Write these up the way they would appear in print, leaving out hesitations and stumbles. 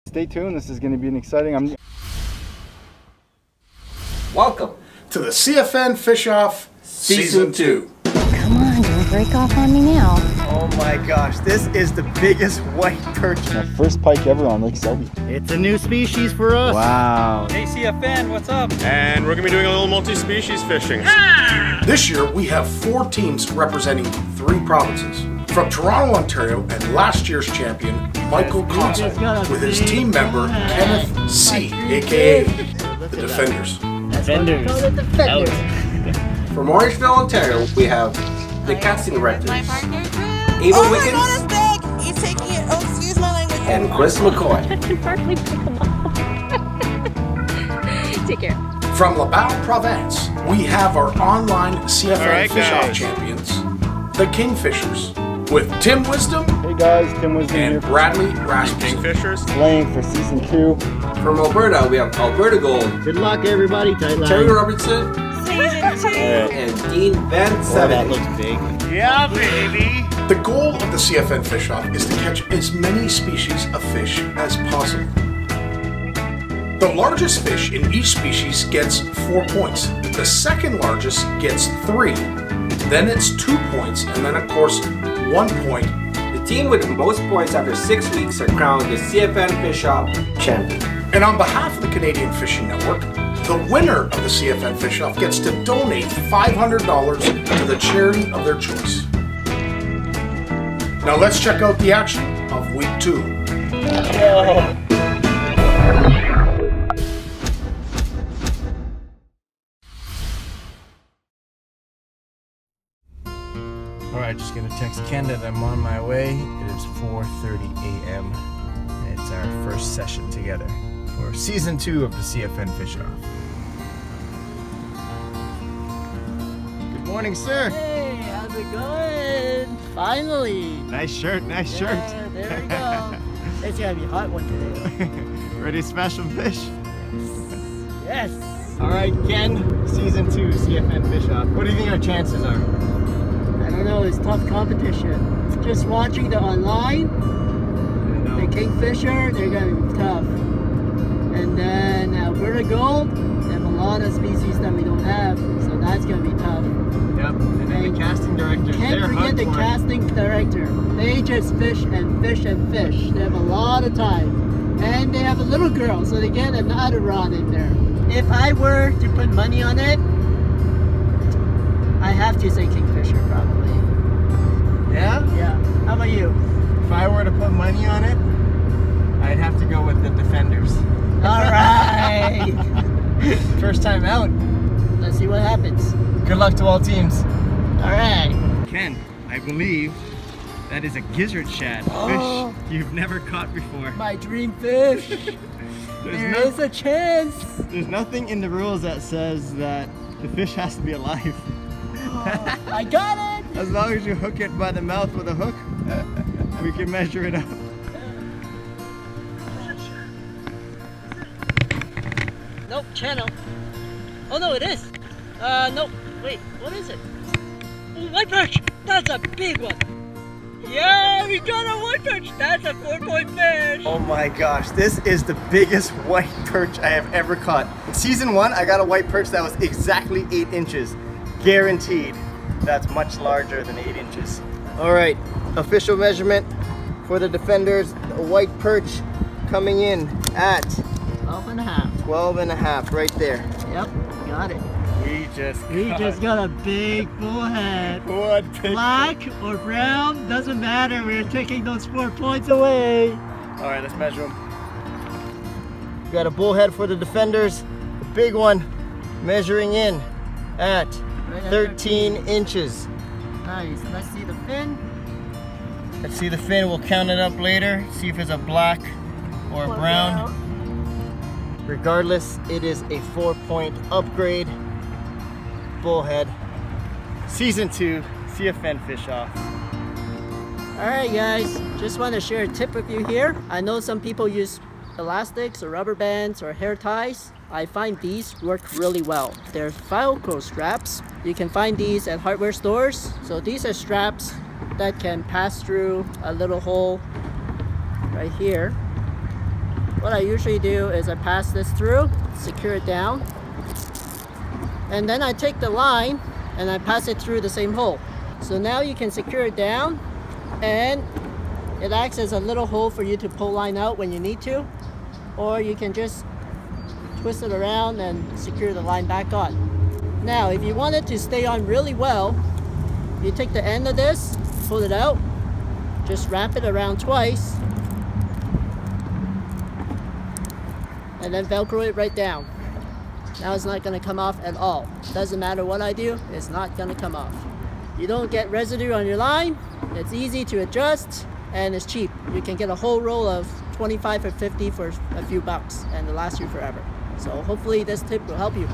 Stay tuned, this is going to be an exciting... Welcome to the CFN Fish Off Season 2. Come on, don't break off on me now. Oh my gosh, this is the biggest white perch. My first pike ever on Lake Selby. It's a new species for us. Wow. Hey CFN, what's up? And we're going to be doing a little multi-species fishing. This year we have 4 teams representing 3 provinces. From Toronto, Ontario, and last year's champion, Michael Consul, with his team member, Kenneth Tse, aka the Defenders. From Orangeville, Ontario, we have the casting directors, Ava Wiggins, and Chris McCoy. Take care. From Laval, Provence, we have our online CFN Fish Off champions, the Kingfishers, with Tim Wisdom, Hey guys, Tim Wisdom and here. Bradley Rasmussen. Kingfishers. Playing for Season 2. From Alberta, we have Alberta Gold, Good luck everybody, tight line. Terri Robertson, Season 2. and Dean Vansevenandt. That looks big. Yeah, baby. The goal of the CFN Fish Off is to catch as many species of fish as possible. The largest fish in each species gets 4 points. The second largest gets 3. Then it's 2 points, and then of course 1 point. The team with the most points after 6 weeks are crowned the CFN Fish Off champion. And on behalf of the Canadian Fishing Network, the winner of the CFN Fish Off gets to donate $500 to the charity of their choice. Now let's check out the action of week 2. Alright, just gonna text Ken that I'm on my way. It is 4:30 a.m. It's our first session together for Season 2 of the CFN Fish Off. Good morning, sir. Hey, how's it going? Finally. Nice shirt, nice shirt. Yeah, there we go. It's gonna be a hot one today. Ready to smash some fish? Yes. Alright, Ken, Season 2 CFN Fish Off. What do you think our chances are? I don't know, it's tough competition. Just watching the online, the Kingfisher, they're gonna be tough. And then Alberta Gold, they have a lot of species that we don't have, so that's gonna be tough. Yep, and then the casting directors. Can't forget the casting director. They just fish and fish and fish. They have a lot of time. And they have a little girl, so they get another rod in there. If I were to put money on it, I have to say Kingfisher probably. Yeah? Yeah. How about you? If I were to put money on it, I'd have to go with the Defenders. Alright! First time out. Let's see what happens. Good luck to all teams. Alright. Ken, I believe that is a gizzard shad fish you've never caught before. My dream fish! There is a chance! There's nothing in the rules that says that the fish has to be alive. I got it! As long as you hook it by the mouth with a hook, we can measure it up. Nope, channel. Oh no, it is. Nope. Wait, what is it? Oh, white perch! That's a big one! Yeah, we got a white perch! That's a 4-point fish! Oh my gosh, this is the biggest white perch I have ever caught. In Season 1, I got a white perch that was exactly 8 inches. Guaranteed. That's much larger than 8 inches. Alright, official measurement for the Defenders. A white perch coming in at 12 and a half. 12 and a half, right there. Yep, got it. We just got a big bullhead. What big Black or brown, doesn't matter. We're taking those 4 points away. Alright, let's measure them. We got a bullhead for the Defenders. A big one measuring in at 13 inches. Nice. Let's see the fin. Let's see the fin. We'll count it up later. See if it's a black or a brown. Regardless, it is a 4-point upgrade. Bullhead. Season 2 CFN Fish Off. Alright guys, just want to share a tip with you here. I know some people use elastics or rubber bands or hair ties. I find these work really well. They're Velcro straps. You can find these at hardware stores. So these are straps that can pass through a little hole right here. what I usually do is I pass this through, secure it down, and then I take the line and I pass it through the same hole. So now you can secure it down, and it acts as a little hole for you to pull line out when you need to, or you can just twist it around and secure the line back on. Now, if you want it to stay on really well, you take the end of this, pull it out, just wrap it around twice, and then Velcro it right down. Now it's not going to come off at all. Doesn't matter what I do, it's not going to come off. You don't get residue on your line, it's easy to adjust, and it's cheap. You can get a whole roll of 25 or 50 for a few bucks, and it'll last you forever. So hopefully this tip will help you.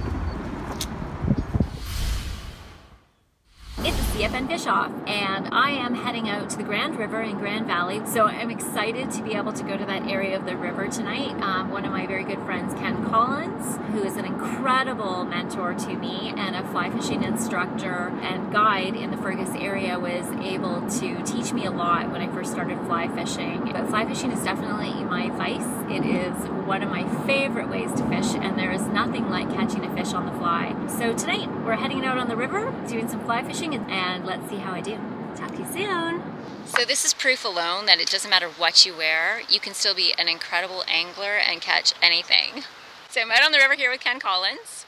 It's a CFN Fish Off, and I am heading out to the Grand River in Grand Valley. So I'm excited to be able to go to that area of the river tonight. One of my very good friends, Ken Collins, who is an incredible mentor to me and a fly fishing instructor and guide in the Fergus area, was able to teach me a lot when I first started fly fishing. But fly fishing is definitely my vice. It is one of my favorite ways to fish, and there is nothing like catching a fish on the fly. So tonight we're heading out on the river, doing some fly fishing, and let's see how I do. Talk to you soon. So this is proof alone that it doesn't matter what you wear, you can still be an incredible angler and catch anything. So I'm out on the river here with Ken Collins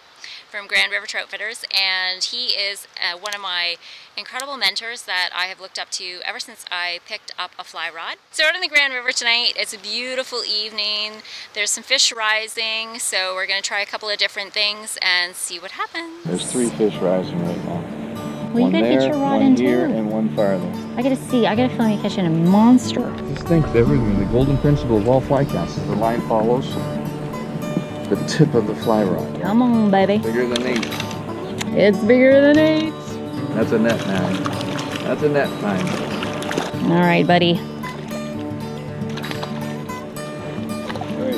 from Grand River Trout Fitters, and he is one of my incredible mentors that I have looked up to ever since I picked up a fly rod. So out on the Grand River tonight, it's a beautiful evening. There's some fish rising, so we're going to try a couple of different things and see what happens. There's 3 fish rising right now. Well, you gotta get your rod in one here, too. and one farther. I gotta see. I gotta feel like catching a monster. This thing's everything. The golden principle of all fly casts. The line follows the tip of the fly rod. Come on, baby. Bigger than 8. It's bigger than 8. That's a net 9. That's a net 9. All right, buddy.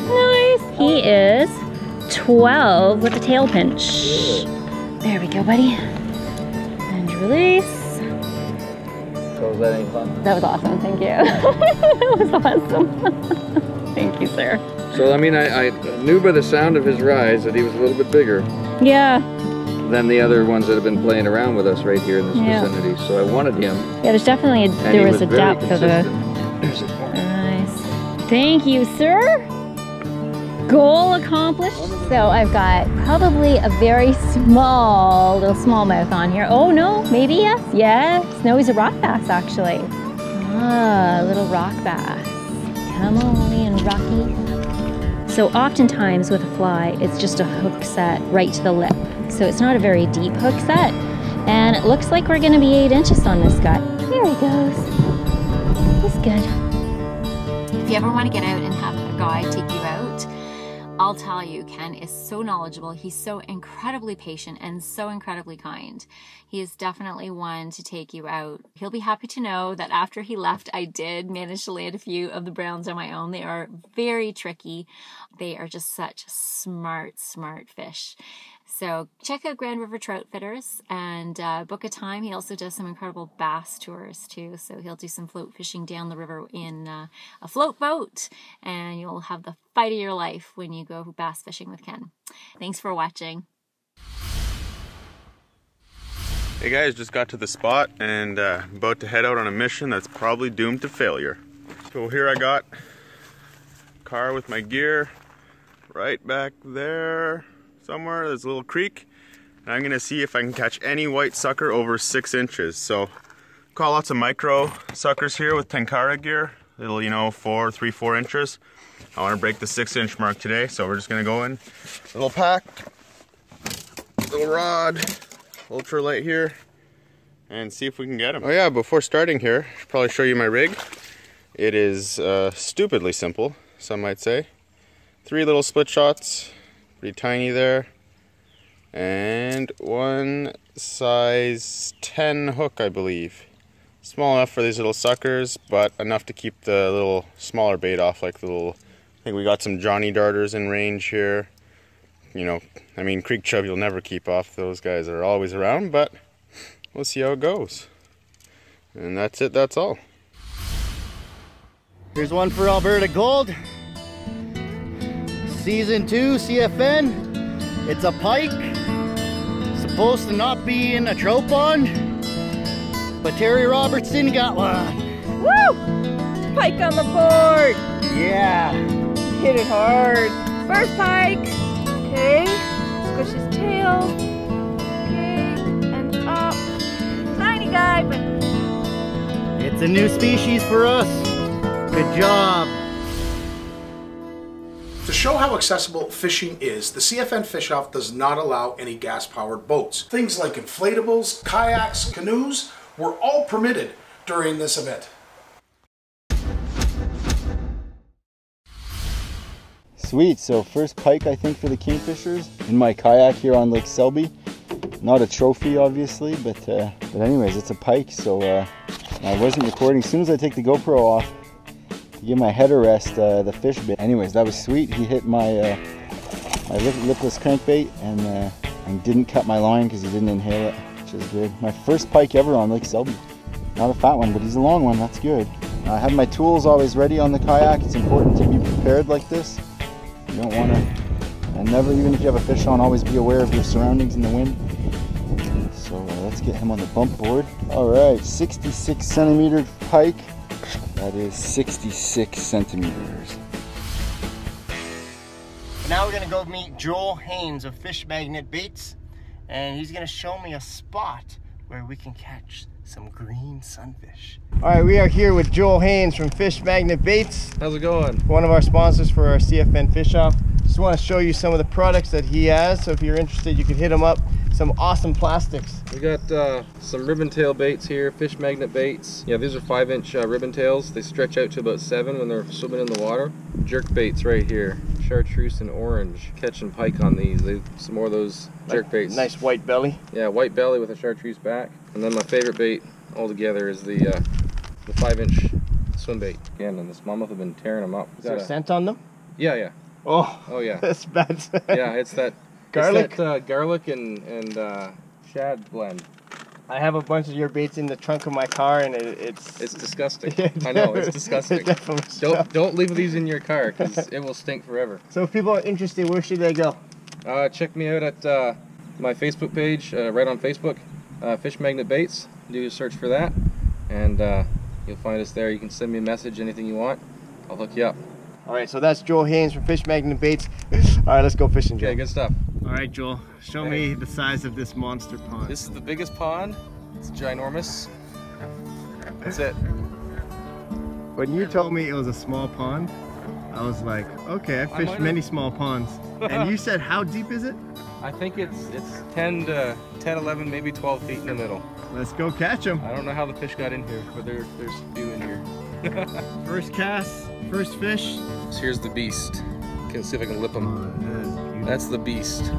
Nice. He is 12 with a tail pinch. There we go, buddy. And release. So was that any fun? That was awesome. Thank you. That was awesome. Thank you, sir. So I mean, I knew by the sound of his rise that he was a little bit bigger Yeah. than the other ones that have been playing around with us right here in this vicinity. So I wanted him. Yeah, there's definitely there was a depth of the. Nice. Thank you, sir. Goal accomplished. So I've got probably a very small little smallmouth on here. Oh no, maybe yes. Yes. No, he's a rock bass actually. Ah, little rock bass. Come on in, Rocky. So oftentimes with a fly, it's just a hook set right to the lip. So it's not a very deep hook set. And it looks like we're gonna be 8 inches on this guy. There he goes. He's good. If you ever want to get out and have a guide take you out, I'll tell you, Ken is so knowledgeable. He's so incredibly patient and so incredibly kind. He is definitely one to take you out. He'll be happy to know that after he left, I did manage to land a few of the browns on my own. They are very tricky. They are just such smart, smart fish. So check out Grand River Trout Fitters and book a time. He also does some incredible bass tours too. So he'll do some float fishing down the river in a float boat, and you'll have the fight of your life when you go bass fishing with Ken. Thanks for watching. Hey guys, just got to the spot and about to head out on a mission that's probably doomed to failure. So here I got a car with my gear right back there somewhere. There's a little creek, and I'm gonna see if I can catch any white sucker over 6 inches. So caught lots of micro suckers here with Tenkara gear, little, you know, 4 inches. I want to break the 6-inch mark today, so we're just gonna go in, little pack, little rod, ultralight here, and see if we can get them. Oh yeah, before starting here, I should probably show you my rig. It is stupidly simple, some might say. 3 little split shots, pretty tiny there, and 1 size 10 hook, I believe. Small enough for these little suckers, but enough to keep the little smaller bait off, like the little, I think we got some Johnny darters in range here. You know, I mean, creek chub you'll never keep off. Those guys are always around, but we'll see how it goes. And that's it, that's all. Here's one for Alberta Gold. Season 2 CFN. It's a pike. Supposed to not be in a trout pond, but Terri Robertson got one. Woo! Pike on the board. Yeah. Hit it hard. First pike. Okay. Squish his tail. Okay. And up. Tiny guy, but It's a new species for us. Good job. To show how accessible fishing is, the CFN fish-off does not allow any gas-powered boats. Things like inflatables, kayaks, canoes were all permitted during this event. Sweet, so first pike I think for the Kingfishers in my kayak here on Lake Selby. Not a trophy obviously, but anyways, it's a pike, so I wasn't recording. As soon as I take the GoPro off to give my head a rest, the fish bit. Anyways, that was sweet. He hit my my lipless crankbait and didn't cut my line because he didn't inhale it, which is good. My first pike ever on Lake Selby. Not a fat one, but he's a long one, that's good. I have my tools always ready on the kayak. It's important to be prepared like this. You don't want to, and never, even if you have a fish on, always be aware of your surroundings in the wind. So let's get him on the bump board. All right, 66 centimeter pike. That is 66 centimeters. Now we're gonna go meet Joel Haynes of Fish Magnet Baits, and he's gonna show me a spot where we can catch some green sunfish. All right, we are here with Joel Haynes from Fish Magnet Baits. How's it going? One of our sponsors for our CFN Fish Off. Just want to show you some of the products that he has, so if you're interested, you can hit him up. Some awesome plastics. We got some ribbon tail baits here, Fish Magnet baits. Yeah, these are 5-inch ribbon tails. They stretch out to about 7 when they're swimming in the water. Jerk baits right here, chartreuse and orange. Catching pike on these. Some more of those jerk baits. Nice white belly. Yeah, white belly with a chartreuse back. And then my favorite bait altogether is the 5-inch swim bait. Again, and the smallmouth have been tearing them up. Is there a scent on them? Yeah, yeah. Oh yeah. That's bad. Yeah, it's that garlic. It's that, garlic and shad blend. I have a bunch of your baits in the trunk of my car, and it's disgusting. I know, it's disgusting. Don't leave these in your car because it will stink forever. So if people are interested, where should they go? Check me out at my Facebook page, right on Facebook, Fish Magnet Baits. Do a search for that, and you'll find us there. You can send me a message, anything you want. I'll hook you up. All right, so that's Joel Haynes from Fish Magnet Baits. All right, let's go fishing, Joel. Okay, good stuff. All right, Joel, show me the size of this monster pond. This is the biggest pond. It's ginormous. That's it. When you told me it was a small pond, I was like, okay, I fished many small ponds. And you said, how deep is it? I think it's 10 to 10, 11, maybe 12 feet in the middle. Let's go catch them. I don't know how the fish got in here, but there's a few in here. First cast, first fish. So here's the beast. Can see if I can lip him. That's the beast.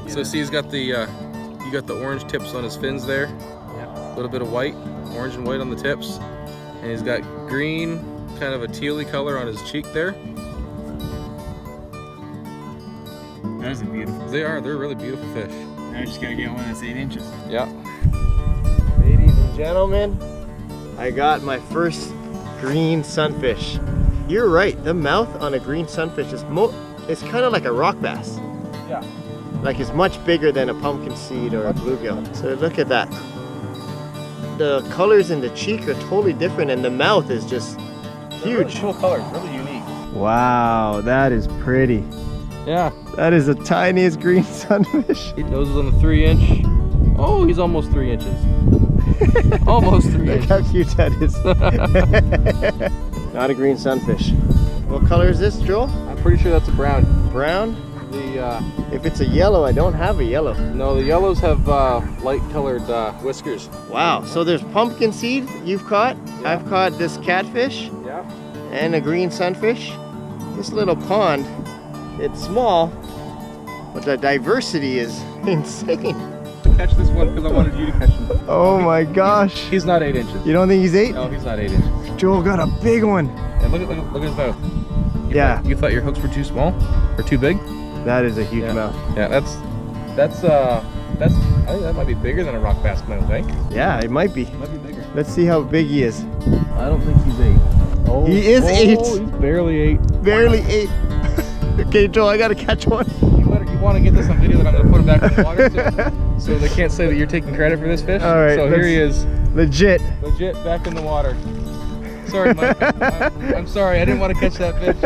So see, he's got the you got the orange tips on his fins there. Yeah. A little bit of white, orange and white on the tips, and he's got green, kind of a tealy color on his cheek there. That is a beautiful. They're really beautiful fish. Now I just gotta get one that's 8 inches. Yeah. Ladies and gentlemen, I got my first green sunfish. You're right, the mouth on a green sunfish is it's kind of like a rock bass. Yeah. Like it's much bigger than a pumpkin seed or a bluegill. So look at that. The colors in the cheek are totally different, and the mouth is just huge. Really cool colors, really unique. Wow, that is pretty. Yeah. That is the tiniest green sunfish. Nose is on the 3-inch. Oh, he's almost 3 inches. Almost 3 inches. Look how cute that is. Not a green sunfish. What color is this, Joel? I'm pretty sure that's a brown. Brown? If it's a yellow, I don't have a yellow. No, the yellows have light colored whiskers. Wow, so there's pumpkin seed you've caught. Yeah. I've caught this catfish. Yeah. And a green sunfish. This little pond, it's small, but the diversity is insane. Catch this one because I wanted you to catch him. Oh my gosh. He's not 8 inches. You don't think he's 8? No, he's not 8 inches. Joel got a big one. And look at his mouth. You thought your hooks were too small or too big? That is a huge mouth. Yeah, that's I think that might be bigger than a rock bass mouth, eh? Yeah, it might be. It might be bigger. Let's see how big he is. I don't think he's 8. Oh, he is 8. He's barely 8. Barely 8. Okay, Joel, I gotta catch one. You want to get this on video that I'm going to put him back in the water so they can't say that you're taking credit for this fish. All right, so here he is. Legit back in the water. Sorry, Mike. I'm sorry, I didn't want to catch that fish.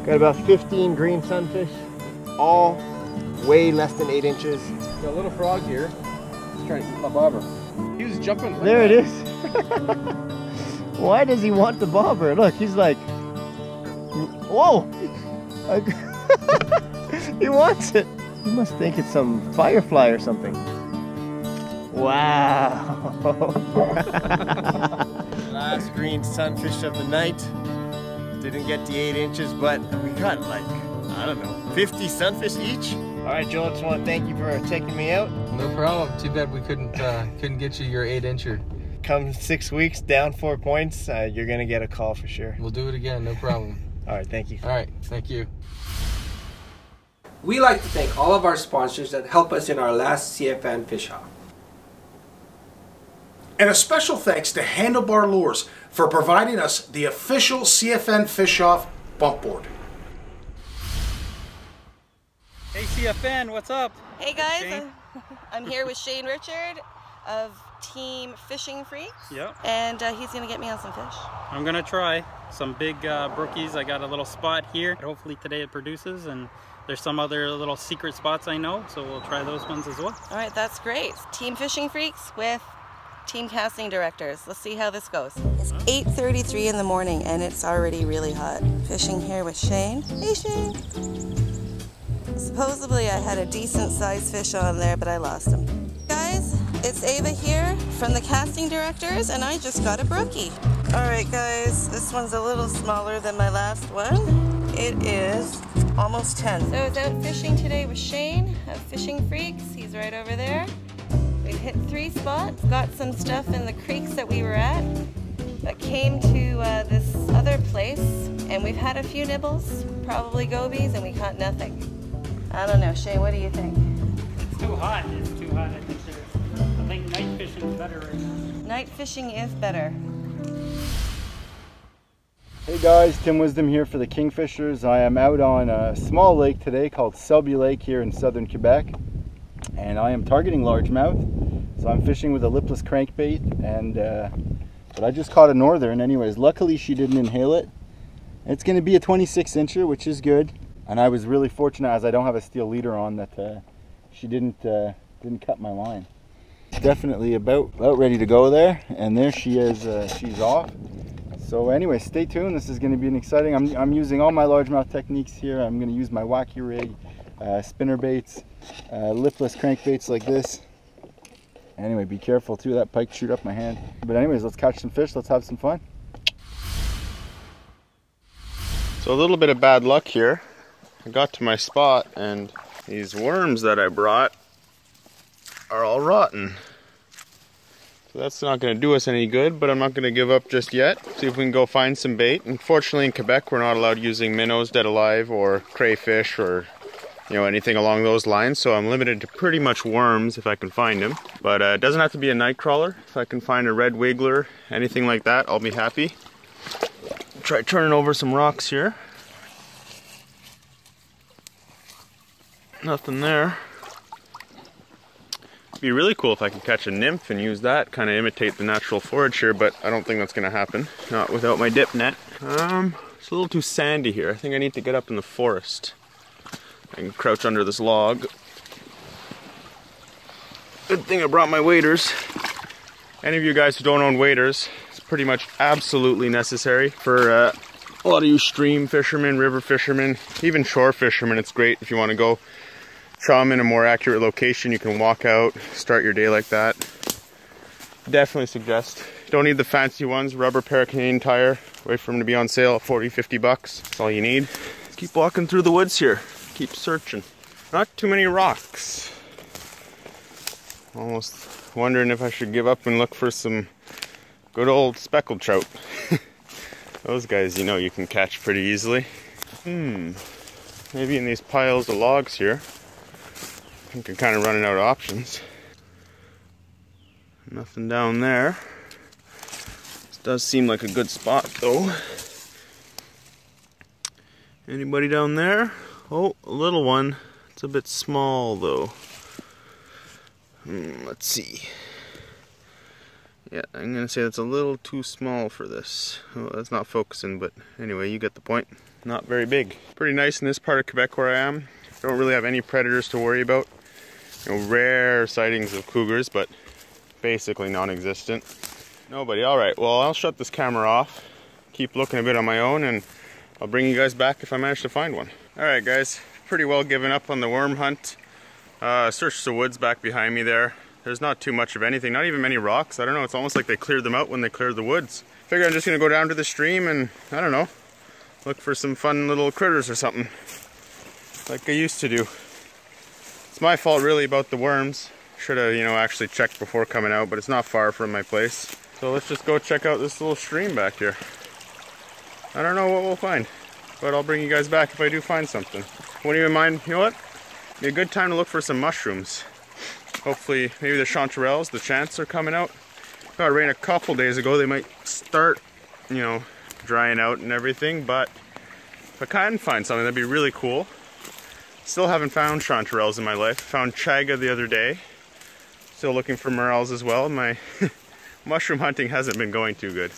Got about 15 green sunfish, all way less than 8 inches. Got a little frog here. He's trying to eat my bobber. He was jumping. There it is. Why does he want the bobber? Look, he's like, whoa. He wants it. He must think it's some firefly or something. Wow. Last green sunfish of the night. Didn't get the 8 inches, but we got like, I don't know, 50 sunfish each. All right, Joel, I just want to thank you for taking me out. No problem. Too bad we couldn't get you your 8-incher. Come 6 weeks, down 4 points, you're gonna get a call for sure. We'll do it again, no problem. All right, thank you. All right, thank you. We like to thank all of our sponsors that help us in our last CFN fish off. And a special thanks to Handlebar Lures for providing us the official CFN Fish Off bump board. Hey CFN, what's up? Hey guys, I'm here with Shane Richard of Team Fishing Freaks. Yep. And he's going to get me on some fish. I'm going to try some big brookies. I got a little spot here. Hopefully today it produces, and there's some other little secret spots I know, so we'll try those ones as well. All right, that's great. Team Fishing Freaks with Team Casting Directors. Let's see how this goes. It's 8:33 in the morning and it's already really hot. Fishing here with Shane. Hey Shane! Supposedly I had a decent sized fish on there, but I lost him. Guys, it's Ava here from the Casting Directors, and I just got a brookie. All right guys, this one's a little smaller than my last one. It is almost 10. So I was out fishing today with Shane of Fishing Freaks. He's right over there. We've hit 3 spots, got some stuff in the creeks that we were at, but came to this other place, and we've had a few nibbles, probably gobies, and we caught nothing. I don't know, Shane, what do you think? It's too hot. It's too hot. I think night fishing is better right now. Night fishing is better. Hey guys, Tim Wisdom here for the Kingfishers. I am out on a small lake today called Selby Lake here in southern Quebec, and I am targeting largemouth. So I'm fishing with a lipless crankbait, and but I just caught a northern anyways. Luckily she didn't inhale it. It's going to be a 26-incher, which is good. And I was really fortunate, as I don't have a steel leader on, that she didn't cut my line. Definitely about ready to go there, and there she is. She's off. So anyway, stay tuned. This is going to be an exciting. I'm using all my largemouth techniques here. I'm going to use my wacky rig, spinner baits, lipless crankbaits like this. Anyway, be careful too. That pike shoot up my hand. But anyways, let's catch some fish. Let's have some fun. So a little bit of bad luck here. I got to my spot and these worms that I brought are all rotten. So that's not going to do us any good, but I'm not going to give up just yet. See if we can go find some bait. Unfortunately in Quebec we're not allowed using minnows dead alive or crayfish or anything along those lines, so I'm limited to pretty much worms if I can find them. But it doesn't have to be a night crawler. If I can find a red wiggler, anything like that, I'll be happy. Try turning over some rocks here. Nothing there. It'd be really cool if I could catch a nymph and use that, kind of imitate the natural forage here, but I don't think that's going to happen. Not without my dip net. It's a little too sandy here. I think I need to get up in the forest. I can crouch under this log. Good thing I brought my waders. Any of you guys who don't own waders, it's pretty much absolutely necessary for a lot of you stream fishermen, river fishermen, even shore fishermen. It's great if you want to go chum in a more accurate location. You can walk out, start your day like that. Definitely suggest. Don't need the fancy ones. Rubber pair of Canadian Tire. Wait for them to be on sale at 40, 50 bucks. That's all you need. Keep walking through the woods here. Keep searching. Not too many rocks. Almost wondering if I should give up and look for some good old speckled trout. Those guys, you can catch pretty easily. Maybe in these piles of logs here. I think I'm kind of running out of options. Nothing down there. This does seem like a good spot though. Anybody down there? Oh, a little one. It's a bit small though. Let's see. Yeah, I'm gonna say that's a little too small for this. Oh, that's not focusing, but anyway, you get the point. Not very big. Pretty nice in this part of Quebec where I am. Don't really have any predators to worry about. You know, rare sightings of cougars, but basically non-existent. Nobody. All right, well, I'll shut this camera off, keep looking a bit on my own, and I'll bring you guys back if I manage to find one. All right, guys, pretty well given up on the worm hunt. Searched the woods back behind me there. There's not too much of anything, not even many rocks. I don't know, it's almost like they cleared them out when they cleared the woods. Figure I'm just gonna go down to the stream and, I don't know, look for some fun little critters or something, like I used to do. It's my fault really about the worms. Should have, you know, actually checked before coming out, but it's not far from my place. So let's just go check out this little stream back here. I don't know what we'll find, but I'll bring you guys back if I do find something. Won't even mind, you know what? Be a good time to look for some mushrooms. Hopefully, maybe the chanterelles, the chants are coming out. Got rain a couple days ago, they might start, you know, drying out and everything, but if I can find something, that'd be really cool. Still haven't found chanterelles in my life. Found chaga the other day. Still looking for morels as well. My mushroom hunting hasn't been going too good.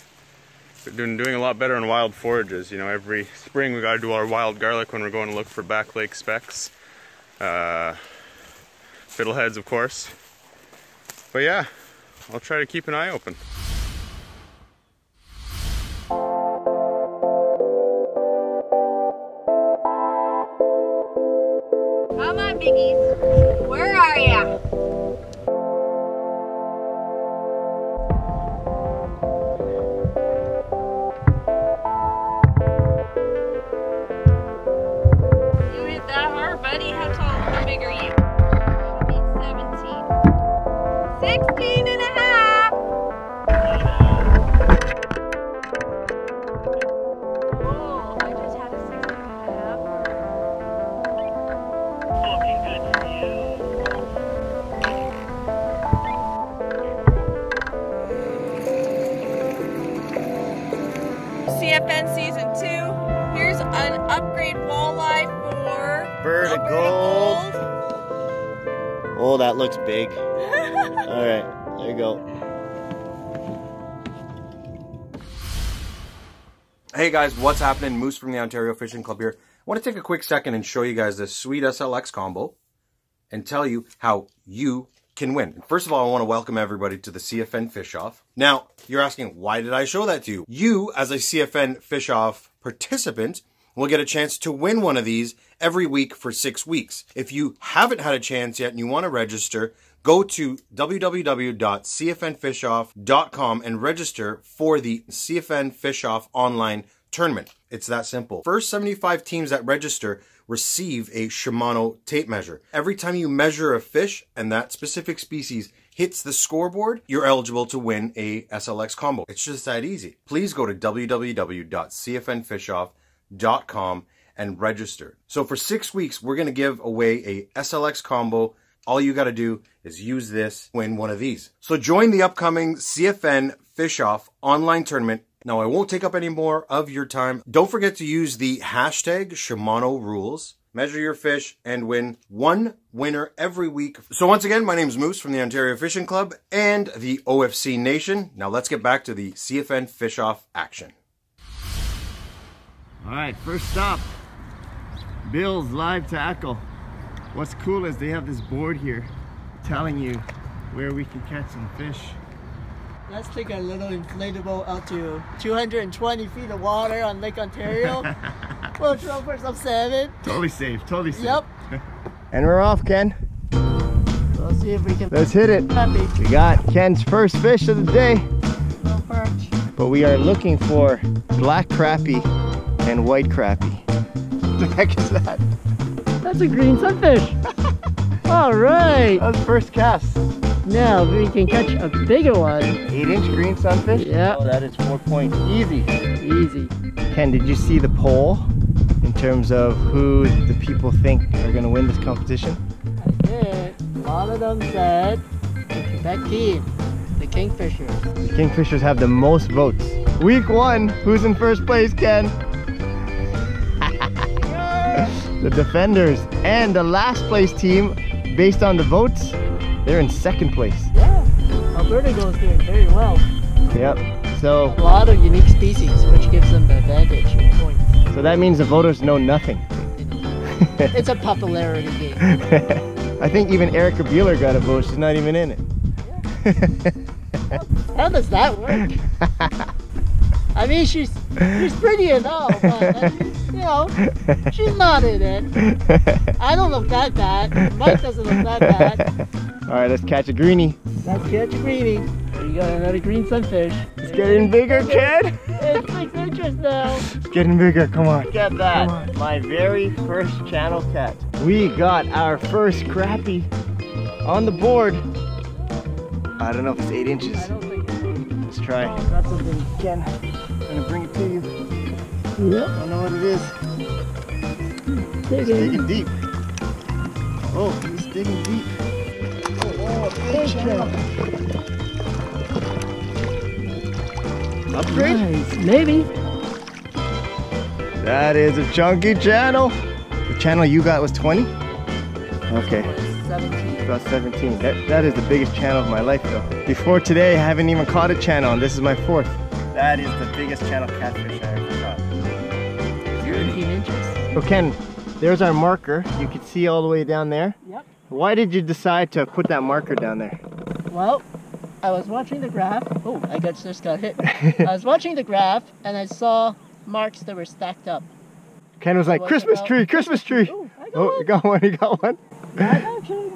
Been doing a lot better on wild forages. You know, every spring we gotta do our wild garlic when we're going to look for back lake specks. Fiddleheads, of course. But yeah, I'll try to keep an eye open. Come on, biggies. Where are ya? You hit that hard, buddy. How tall, how big are you? 16 and a half. Oh, I just had a 16 and a half. Looking good for you. CFN Season 2. Here's an upgrade walleye for Alberta Gold. Oh, that looks big. All right, there you go. Hey guys, what's happening? Moose from the Ontario Fishing Club here. I want to take a quick second and show you guys this sweet SLX combo and tell you how you can win. First of all, I want to welcome everybody to the CFN Fish Off. Now, you're asking, why did I show that to you? You, as a CFN Fish Off participant, will get a chance to win one of these every week for 6 weeks. If you haven't had a chance yet and you want to register, go to www.cfnfishoff.com and register for the CFN Fish Off online tournament. It's that simple. First 75 teams that register receive a Shimano tape measure. Every time you measure a fish and that specific species hits the scoreboard, you're eligible to win a SLX combo. It's just that easy. Please go to www.cfnfishoff.com and register. So for 6 weeks, we're going to give away a SLX combo. All you got to do is use this, win one of these. So join the upcoming CFN Fish Off online tournament. Now, I won't take up any more of your time. Don't forget to use the hashtag Shimano Rules. Measure your fish and win one winner every week. So once again, my name is Moose from the Ontario Fishing Club and the OFC Nation. Now let's get back to the CFN Fish Off action. All right, first stop, Bill's Live Tackle. What's cool is they have this board here telling you where we can catch some fish. Let's take a little inflatable out to 220 feet of water on Lake Ontario. We'll throw for some salmon. Totally safe, totally safe. Yep. And we're off, Ken. We'll see if we can. Let's hit it. We got Ken's first fish of the day. No perch. But we are looking for black crappie and white crappie. What the heck is that? That's a green sunfish. All right. That was first cast. Now we can catch a bigger one. 8-inch green sunfish? Yeah. Oh, that is 4 points. Easy. Easy. Ken, did you see the poll in terms of who the people think are going to win this competition? I did. A lot of them said the Quebec team, the Kingfishers. The Kingfishers have the most votes. Week 1, who's in first place, Ken? The defenders and the last place team, based on the votes, they're in second place. Yeah, Alberta goes doing very well. Yep. So a lot of unique species, which gives them the advantage in points. So that means the voters know nothing. It's a popularity game. I think even Erica Bueller got a vote. She's not even in it. How does that work? I mean, she's pretty and all, but I mean, you know, she's not in it. I don't look that bad. Mike doesn't look that bad. All right, let's catch a greenie. Let's catch a greenie. You got another green sunfish. It's getting bigger, kid. It's 6 inches now. It's getting bigger. Come on. Look at that. My very first channel cat. We got our first crappie on the board. I don't know if it's 8 inches. I don't think it's 8 inches. Let's try. Oh, got something. Ken, I'm gonna bring it to you. Yep. I don't know what it is. It's digging deep. Oh, he's digging deep. Oh, big channel. Upgrade? Nice. Maybe. That is a chunky channel. The channel you got was 20? Okay. 17. About 17. That is the biggest channel of my life though. Before today, I haven't even caught a channel and this is my 4th. That is the biggest channel catfish I ever caught. 17 inches. So Ken, there's our marker. You can see all the way down there. Yep. Why did you decide to put that marker down there? Well, I was watching the graph. Oh, I just got hit. I was watching the graph and I saw marks that were stacked up. Ken was like, Christmas tree, Christmas tree. Ooh, You got one, you got one. Actually,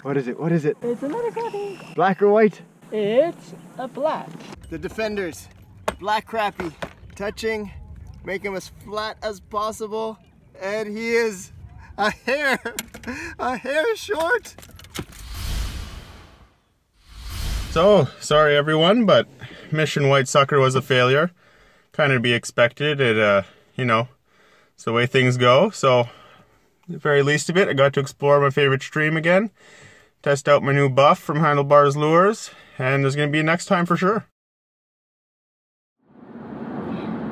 What is it, what is it? it's another crappie. Black or white? It's a black. The defenders, black crappie, touching, make him as flat as possible. And he is a hair short. So, sorry everyone, but Mission White Sucker was a failure. Kind of to be expected. It, you know, it's the way things go. So, at the very least of it, I got to explore my favorite stream again. Test out my new buff from Handlebars Lures. And there's going to be a next time for sure.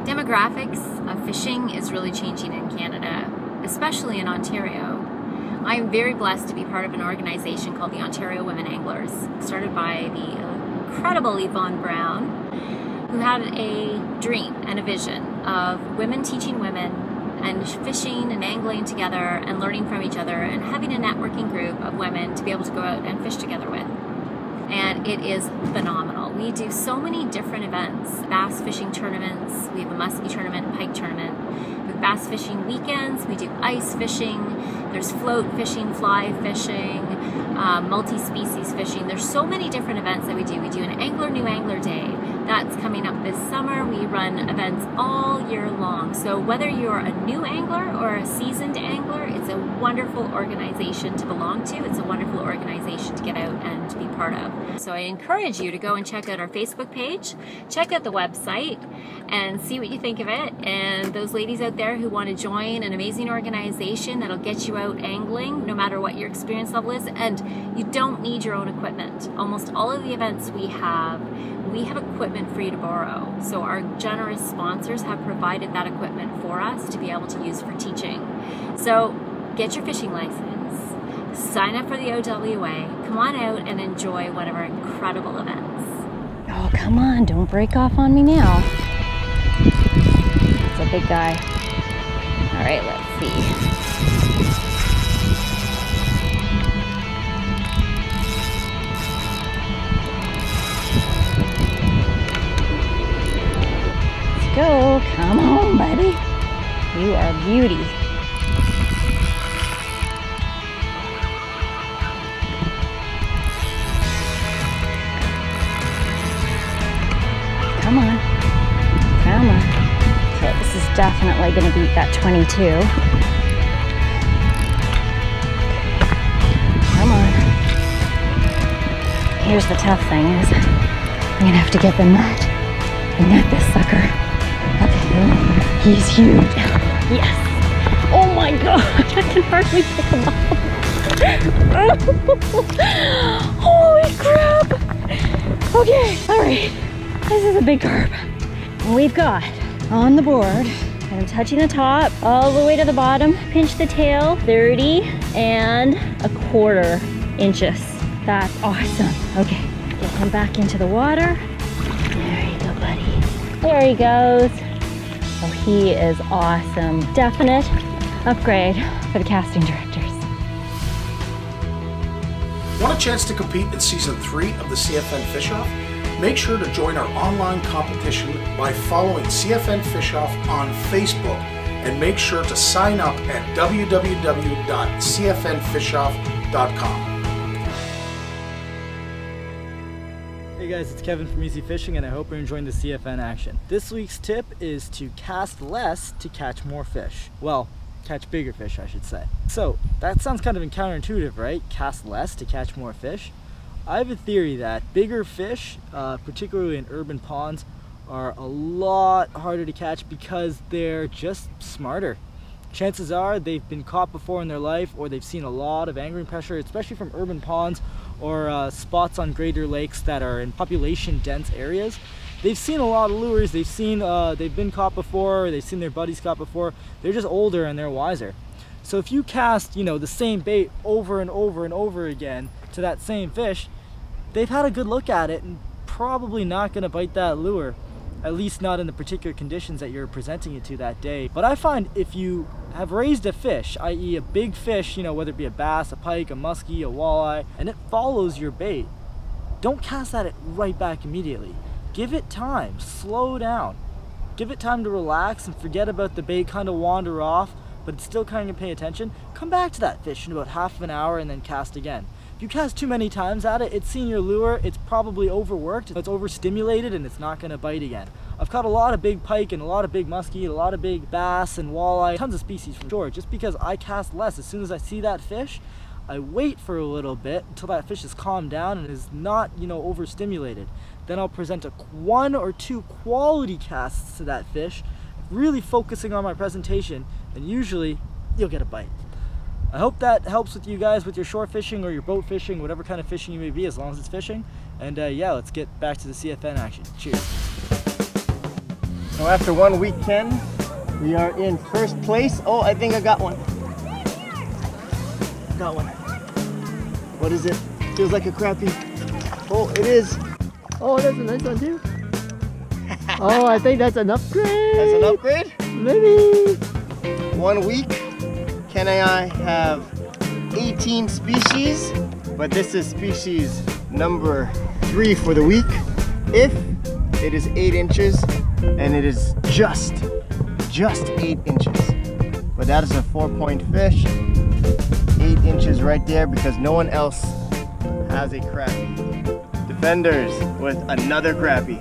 Demographics of fishing is really changing in Canada, especially in Ontario. I am very blessed to be part of an organization called the Ontario Women Anglers, started by the incredible Yvonne Brown, who had a dream and a vision of women teaching women and fishing and angling together and learning from each other and having a networking group of women to be able to go out and fish together with. And it is phenomenal. We do so many different events, bass fishing tournaments, we have a muskie tournament, a pike tournament, we have bass fishing weekends, we do ice fishing, there's float fishing, fly fishing, multi-species fishing. There's so many different events that we do. We do an Angler New Angler Day. That's coming up this summer. We run events all year long. So whether you're a new angler or a seasoned angler, it's a wonderful organization to belong to. It's a wonderful organization to get out and to be part of. So I encourage you to go and check out our Facebook page, check out the website, and see what you think of it. And those ladies out there who want to join an amazing organization that'll get you out angling, no matter what your experience level is, and you don't need your own equipment. Almost all of the events we have equipment for you to borrow. So our generous sponsors have provided that equipment for us to be able to use for teaching. So get your fishing license, sign up for the OWA, come on out and enjoy one of our incredible events. Oh, come on, don't break off on me now. It's a big guy. All right, let's see. Go, come on, buddy. You are a beauty. Come on, come on. Okay, this is definitely going to beat that 22. Come on. Here's the tough thing is, I'm going to have to get the net and net this sucker. Okay, he's huge. Yes. Oh my God, I can hardly pick him up. Holy crap. Okay, all right. This is a big carp. We've got on the board And I'm touching the top all the way to the bottom. Pinch the tail, 30.25 inches. That's awesome. Okay, get him back into the water. There you go, buddy. There he goes. Oh, he is awesome. Definite upgrade for the casting directors. Want a chance to compete in Season 3 of the CFN Fish Off? Make sure to join our online competition by following CFN Fish Off on Facebook, and make sure to sign up at www.cfnfishoff.com. Hey guys, it's Kevin from Easy Fishing, and I hope you're enjoying the CFN action. This week's tip is to cast less to catch more fish. Well, catch bigger fish, I should say. So that sounds kind of counterintuitive, right? Cast less to catch more fish. I have a theory that bigger fish, particularly in urban ponds, are a lot harder to catch because they're just smarter. Chances are they've been caught before in their life, or they've seen a lot of angling pressure, especially from urban ponds or spots on greater lakes that are in population dense areas. They've seen a lot of lures, they've been caught before, or they've seen their buddies caught before. They're just older and they're wiser. So if you cast, the same bait over and over and over again to that same fish, they've had a good look at it and probably not going to bite that lure, at least not in the particular conditions that you're presenting it to that day. But I find if you have raised a fish, i.e. a big fish, whether it be a bass, a pike, a muskie, a walleye, and it follows your bait, don't cast at it right back immediately. Give it time, slow down. Give it time to relax and forget about the bait, kind of wander off, but it's still kind of pay attention. Come back to that fish in about half an hour and then cast again. If you cast too many times at it, it's seen your lure, it's probably overworked, it's overstimulated, and it's not going to bite again. I've caught a lot of big pike and a lot of big muskie, a lot of big bass and walleye, tons of species from shore, just because I cast less. As soon as I see that fish, I wait for a little bit until that fish is calmed down and is not, overstimulated. Then I'll present one or two quality casts to that fish, really focusing on my presentation, and usually you'll get a bite. I hope that helps with you guys with your shore fishing or your boat fishing, whatever kind of fishing you may be, as long as it's fishing. And yeah, let's get back to the CFN action. Cheers. So after 1 week 10, we are in first place. Oh, I think I got one. Got one. What is it? Feels like a crappie. Oh, it is. Oh, that's a nice one too. Oh, I think that's an upgrade. That's an upgrade? Maybe. 1 week. Ken and I have 18 species, but this is species number 3 for the week. If it is 8 inches, and it is just 8 inches. But that is a 4-point fish. 8 inches right there because no one else has a crappie. Defenders with another crappie.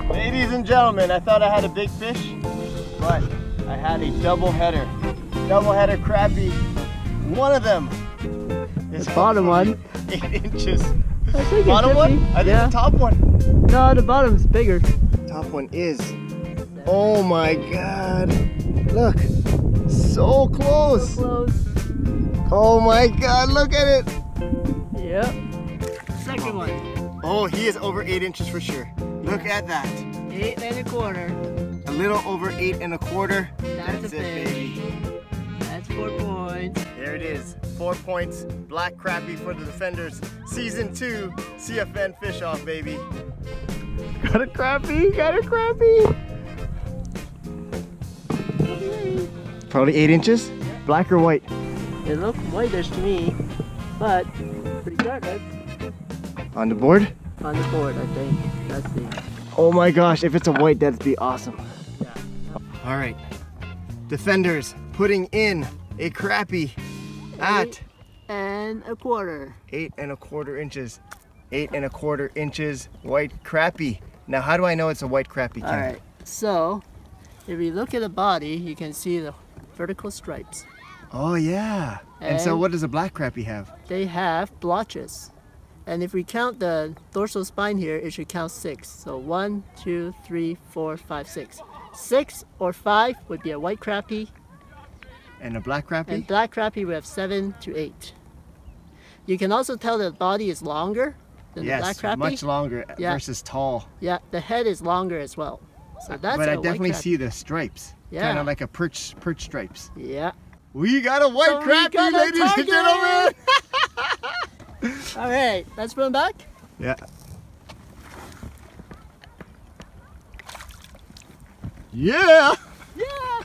Ladies and gentlemen, I thought I had a big fish, but I had a double header. Double header crappie. One of them is the bottom one. 8 inches. I think bottom one? I think the top one. No, the bottom's bigger. Top one is. Oh my god. Look. So close. So close. Oh my god, look at it. Yep. Second one. Oh, he is over 8 inches for sure. Look at that. 8 1/4. A little over 8 1/4. That's it, baby. That's 4 points. There it is. 4 points. Black crappie for the Defenders. Season 2 CFN Fish Off, baby. Got a crappie. Got a crappie. Probably 8 inches. Black or white? It looks whitish to me, but pretty dark. On the board? On the board, I think. Let's see. Oh my gosh, if it's a white, that'd be awesome. Yeah. All right, Defenders putting in a crappie at 8 1/4. 8 1/4 inches. 8 1/4 inches white crappie. Now, how do I know it's a white crappie, Ken? All right, so if you look at the body, you can see the vertical stripes. Oh yeah. And so what does a black crappie have? They have blotches. And if we count the dorsal spine here, it should count 6. So 1, 2, 3, 4, 5, 6. 6 or 5 would be a white crappie. And a black crappie? And black crappie we have 7 to 8. You can also tell the body is longer than the black crappie. Much longer versus tall. Yeah, the head is longer as well. So that's but I definitely see the stripes. Yeah. Kind of like a perch stripes. Yeah. We got a white crappie, ladies and gentlemen! All right, let's put him back. Yeah. Yeah! Yeah!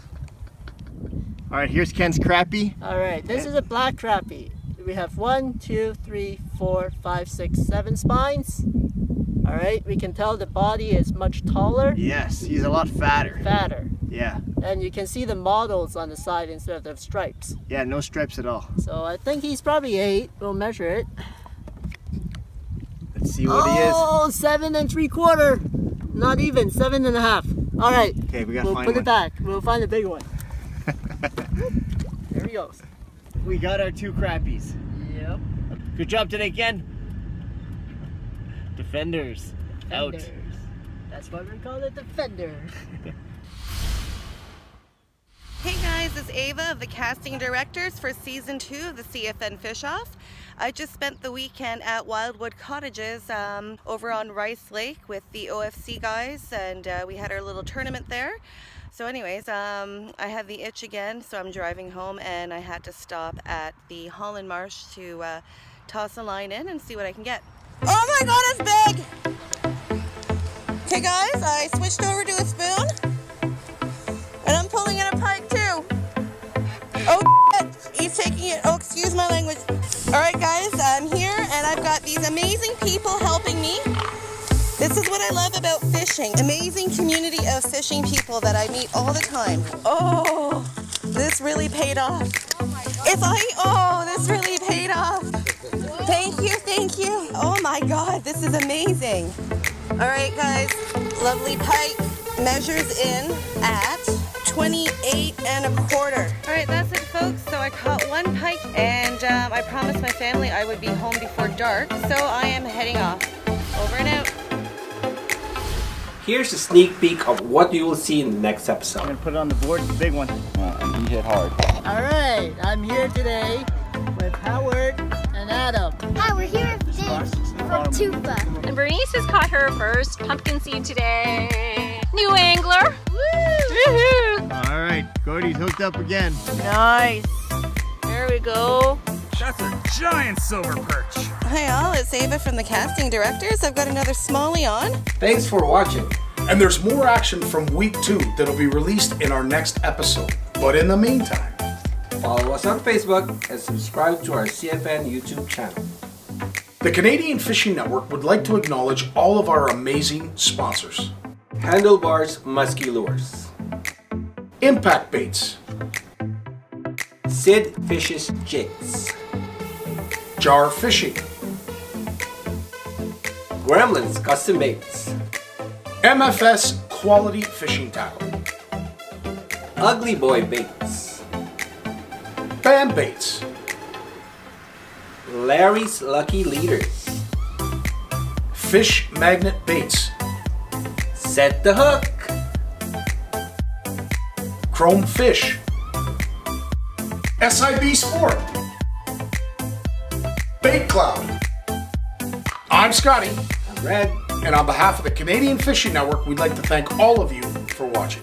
All right, here's Ken's crappie. All right, this is a black crappie. We have 1, 2, 3, 4, 5, 6, 7 spines. All right, we can tell the body is much taller. Yes, he's a lot fatter. Fatter. Yeah. And you can see the models on the side instead of the stripes. Yeah, no stripes at all. So I think he's probably 8. We'll measure it. Let's see what he is. Oh, 7 3/4. Not even, 7 1/2. All right. Okay, we gotta we'll find put one. it back. We'll find a big one. There he goes. We got our 2 crappies. Yep. Good job today, Ken. Defenders. Out. That's why we call it Defenders. Hey guys, it's Ava of the casting directors for season 2 of the CFN Fish Off. I just spent the weekend at Wildwood Cottages over on Rice Lake with the OFC guys, and we had our little tournament there. So anyways, I had the itch again, so I'm driving home and I had to stop at the Holland Marsh to toss a line in and see what I can get. Oh my god, it's big! Okay guys, I switched over to a spoon and I'm pulling in a pike too. Oh shit, he's taking it. Oh, excuse my language. Alright guys, I'm here and I've got these amazing people helping me. This is what I love about fishing. Amazing community of fishing people that I meet all the time. Oh, this really paid off. Oh my God. This really paid off. Thank you, thank you. Oh my God, this is amazing. All right guys, lovely pike measures in at 28 1/4. All right, that's it folks. So I caught 1 pike and I promised my family I would be home before dark. So I am heading off. Over and out. Here's a sneak peek of what you will see in the next episode. I'm gonna put it on the board, it's a big one. And he hit hard. All right, I'm here today with Howard and Adam. Hi, we're here with James from Tufa. And Bernice has caught her first pumpkin seed today. New angler. Woo! All right, Cody's hooked up again. Nice. There we go. That's a giant silver perch. Hi all, it's Ava from the casting directors. I've got another smallie on. Thanks for watching. And there's more action from week 2 that'll be released in our next episode. But in the meantime, follow us on Facebook and subscribe to our CFN YouTube channel. the Canadian Fishing Network would like to acknowledge all of our amazing sponsors. Handlebars Musky Lures. Impact Baits. Sid Fishes Jigs. Jar Fishing. Gremlins Custom Baits. MFS Quality Fishing Tackle. Ugly Boy Baits. Band Baits. Larry's Lucky Leaders. Fish Magnet Baits. Set the Hook. Chrome Fish. SIB Sport. Bait Cloud. I'm Scotty. I'm Red. And on behalf of the Canadian Fishing Network, we'd like to thank all of you for watching.